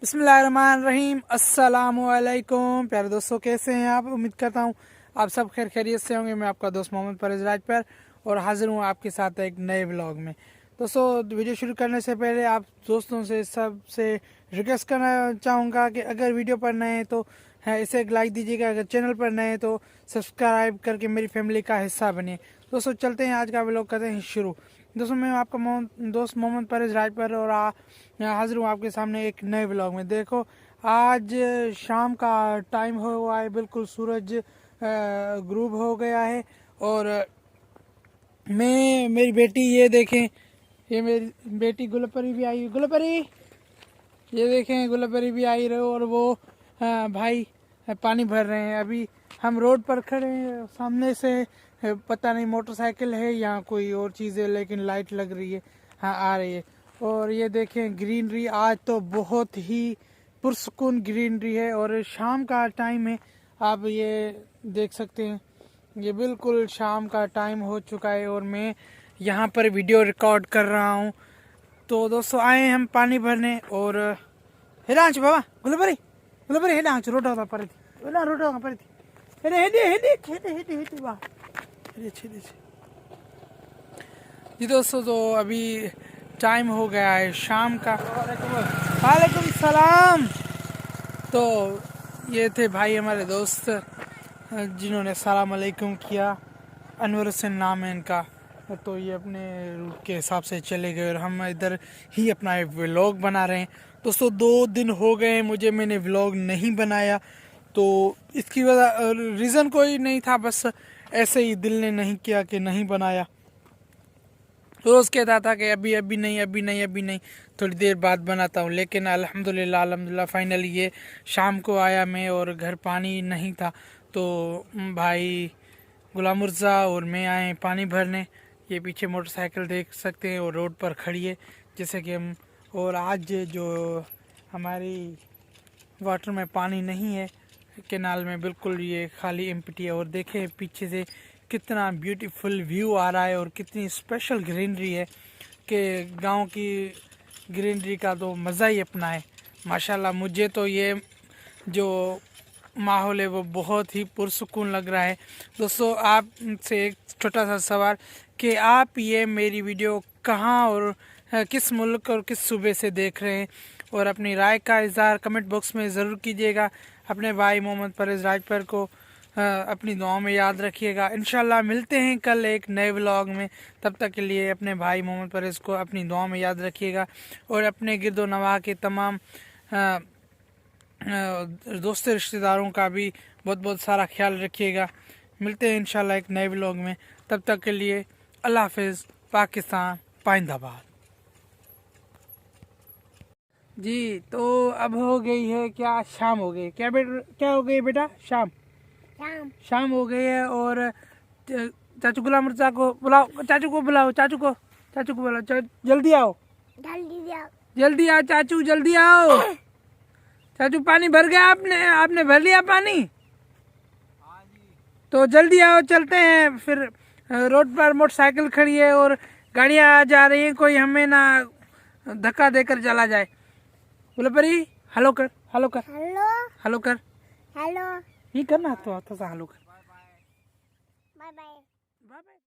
बिस्मिल्लाहिर्रहमानिर्रहीम। अस्सलामुअलैकुम प्यारे दोस्तों, कैसे हैं आप? उम्मीद करता हूँ आप सब खैर खैरियत से होंगे। मैं आपका दोस्त मोहम्मद परवेज़ राजपर और हाजिर हूँ आपके साथ एक नए व्लॉग में। दोस्तों, वीडियो शुरू करने से पहले आप दोस्तों से सबसे रिक्वेस्ट करना चाहूँगा कि अगर वीडियो पर नए हैं तो इसे एक लाइक दीजिएगा, अगर चैनल पर नए हैं तो सब्सक्राइब करके मेरी फैमिली का हिस्सा बनिए। दोस्तों, चलते हैं आज का व्लॉग, करते हैं शुरू। दोस्तों, मैं आपका दोस्त मोहम्मद परवेज़ राजपर और हाजिर हूँ आपके सामने एक नए व्लॉग में। देखो, आज शाम का टाइम हुआ है, बिल्कुल सूरज ग्रूब हो गया है और मेरी बेटी, ये देखें, ये मेरी बेटी गुलपरी भी आई। गुलपरी, ये देखें, गुलपरी भी आई रहे और वो भाई पानी भर रहे हैं। अभी हम रोड पर खड़े हैं, सामने से पता नहीं मोटरसाइकिल है या कोई और चीज़ है, लेकिन लाइट लग रही है, हाँ आ रही है। और ये देखें ग्रीनरी, आज तो बहुत ही पुरसुकून ग्रीनरी है और शाम का टाइम है। आप ये देख सकते हैं, ये बिल्कुल शाम का टाइम हो चुका है और मैं यहाँ पर वीडियो रिकॉर्ड कर रहा हूँ। तो दोस्तों, आए हम पानी भरने और हेडांच बाबा गुलबरी गुलबरी हेडांच रोड पर हेडे हेडे हेडे हेडे हेडे हेडे वाह हेडे हेडे। जी दोस्तों, तो अभी टाइम हो गया है शाम का। वालेकुम सलाम। तो ये थे भाई हमारे दोस्त जिन्होंने सलाम अलैकुम किया। अनवर हुसैन नाम है इनका। तो ये अपने रूट के हिसाब से चले गए और हम इधर ही अपना व्लॉग बना रहे हैं। दोस्तों, 2 दिन हो गए मुझे, मैंने व्लॉग नहीं बनाया। तो इसकी वजह रीज़न कोई नहीं था, बस ऐसे ही दिल ने नहीं किया कि नहीं बनाया। रोज़ कहता था कि अभी नहीं, थोड़ी देर बाद बनाता हूँ। लेकिन अल्हम्दुलिल्लाह फाइनली ये शाम को आया मैं और घर पानी नहीं था। तो भाई गुलाम मुर्ज़ा और मैं आए पानी भरने। ये पीछे मोटरसाइकिल देख सकते हैं और रोड पर खड़ी है, जैसे कि हम। और आज जो हमारी वाटर में पानी नहीं है, कैनाल में बिल्कुल ये खाली एम्प्टी है। और देखें पीछे से कितना ब्यूटीफुल व्यू आ रहा है और कितनी स्पेशल ग्रीनरी है कि गांव की ग्रीनरी का तो मज़ा ही अपना है। माशाल्लाह, मुझे तो ये जो माहौल है वो बहुत ही पुरसुकून लग रहा है। दोस्तों, आपसे एक छोटा सा सवाल कि आप ये मेरी वीडियो कहाँ और किस मुल्क और किस सूबे से देख रहे हैं, और अपनी राय का इज़हार कमेंट बॉक्स में ज़रूर कीजिएगा। अपने भाई मोहम्मद परवेज़ राजपर को अपनी दुआओं में याद रखिएगा। इंशाल्लाह मिलते हैं कल एक नए व्लॉग में। तब तक के लिए अपने भाई मोहम्मद परवेज़ को अपनी दुआओं में याद रखिएगा और अपने गिरदो नवाह के तमाम दोस्त रिश्तेदारों का भी बहुत बहुत सारा ख्याल रखिएगा। मिलते हैं इंशाल्लाह एक नए व्लॉग में। तब तक के लिए अल्लाह हाफ़िज़। पाकिस्तान पाइंदाबाद। जी, तो अब हो गई है क्या, शाम हो गई क्या क्या हो गई बेटा? शाम हो गई है और चाचू गुलाम मुर्जा को बुलाओ, चाचू को बुलाओ, चाचू को बुलाओ, जल्दी आओ, जल्दी आओ चाचू, जल्दी आओ। चाचू, पानी भर गया आपने भर लिया पानी? तो जल्दी आओ, चलते हैं फिर। रोड पर मोटरसाइकिल खड़ी है और गाड़ियाँ आ जा रही हैं, कोई हमें ना धक्का देकर चला जाए। गुलपरी, हेलो कर, हेलो कर, हेलो कर, हेलो ही करना तो आता सा हेलो कर। Bye bye.